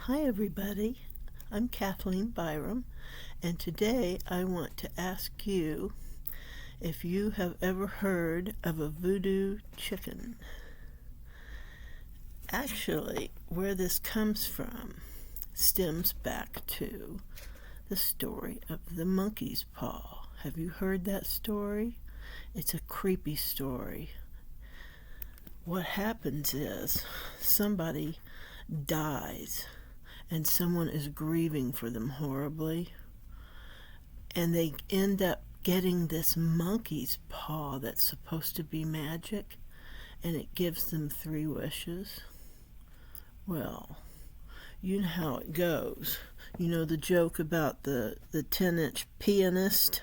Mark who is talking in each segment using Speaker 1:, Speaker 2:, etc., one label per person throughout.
Speaker 1: Hi everybody, I'm Kathleen Byram, and today I want to ask you if you have ever heard of a voodoo chicken. Actually, where this comes from stems back to the story of the monkey's paw. Have you heard that story? It's a creepy story. What happens is somebody dies and someone is grieving for them horribly, and they end up getting this monkey's paw that's supposed to be magic, and it gives them 3 wishes. Well, you know how it goes. You know the joke about the 10-inch pianist?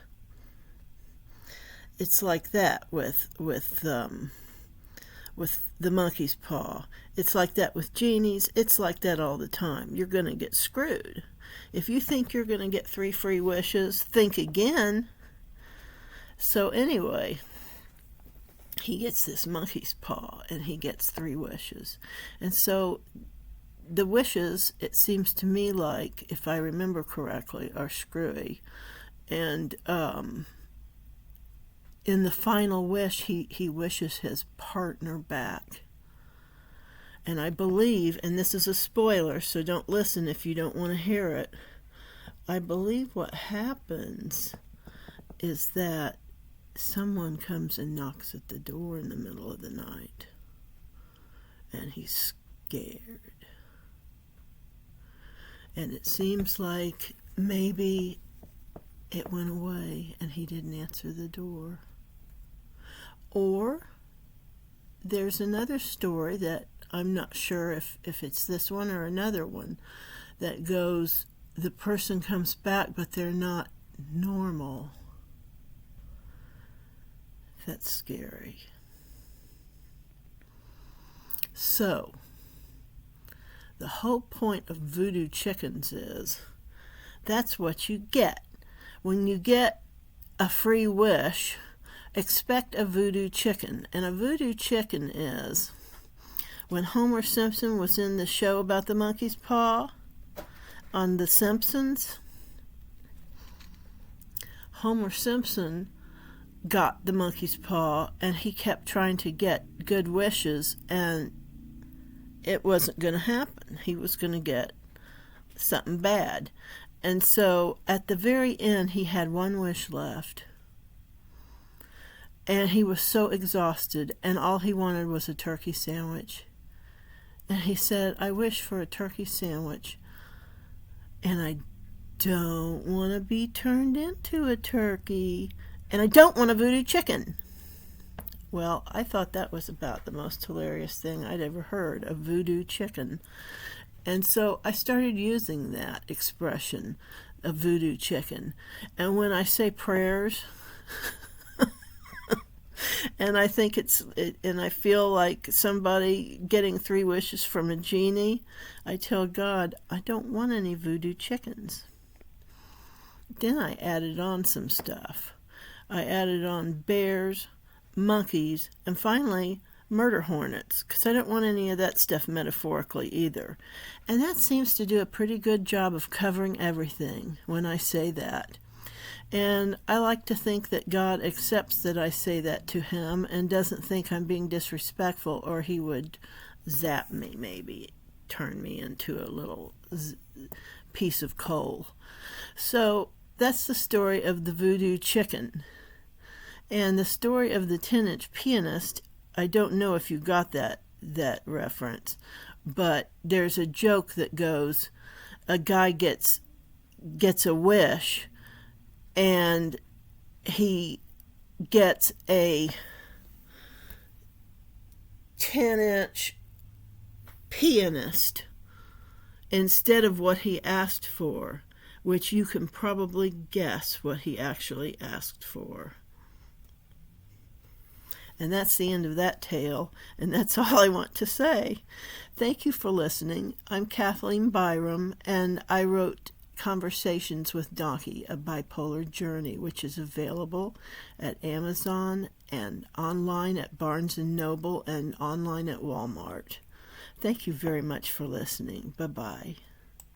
Speaker 1: It's like that with the monkey's paw. It's like that with genies. It's like that all the time. You're going to get screwed. If you think you're going to get 3 free wishes, think again. So anyway, he gets this monkey's paw and he gets 3 wishes. And so the wishes, it seems to me like, if I remember correctly, are screwy. And in the final wish, he wishes his partner back. And I believe, and this is a spoiler, so don't listen if you don't want to hear it, I believe what happens is that someone comes and knocks at the door in the middle of the night, and he's scared. And it seems like maybe it went away and he didn't answer the door. Or there's another story that I'm not sure if it's this one or another one that goes, the person comes back but they're not normal. That's scary. So, the whole point of Voodoo Chickens is that's what you get. When you get a free wish, expect a voodoo chicken. And a voodoo chicken is, when Homer Simpson was in the show about the monkey's paw on The Simpsons, Homer Simpson got the monkey's paw and he kept trying to get good wishes, and it wasn't going to happen. He was going to get something bad. And so at the very end, he had 1 wish left. And he was so exhausted, and all he wanted was a turkey sandwich. And he said, I wish for a turkey sandwich, and I don't want to be turned into a turkey, and I don't want a voodoo chicken. Well, I thought that was about the most hilarious thing I'd ever heard, a voodoo chicken. And so I started using that expression, a voodoo chicken. And when I say prayers, and I think and I feel like somebody getting 3 wishes from a genie, I tell God, I don't want any voodoo chickens. Then I added on some stuff. I added on bears, monkeys, and finally murder hornets, because I don't want any of that stuff metaphorically either. And that seems to do a pretty good job of covering everything when I say that. And I like to think that God accepts that I say that to him and doesn't think I'm being disrespectful, or he would zap me, maybe turn me into a little piece of coal. So that's the story of the voodoo chicken. And the story of the 10-inch pianist, I don't know if you got that reference, but there's a joke that goes, a guy gets a wish, and he gets a 10-inch pianist instead of what he asked for, which you can probably guess what he actually asked for. And that's the end of that tale, and that's all I want to say. Thank you for listening. I'm Kathleen Byram, and I wrote Conversations with Donkey, A Bipolar Journey, which is available at Amazon and online at Barnes & Noble and online at Walmart. Thank you very much for listening. Bye-bye.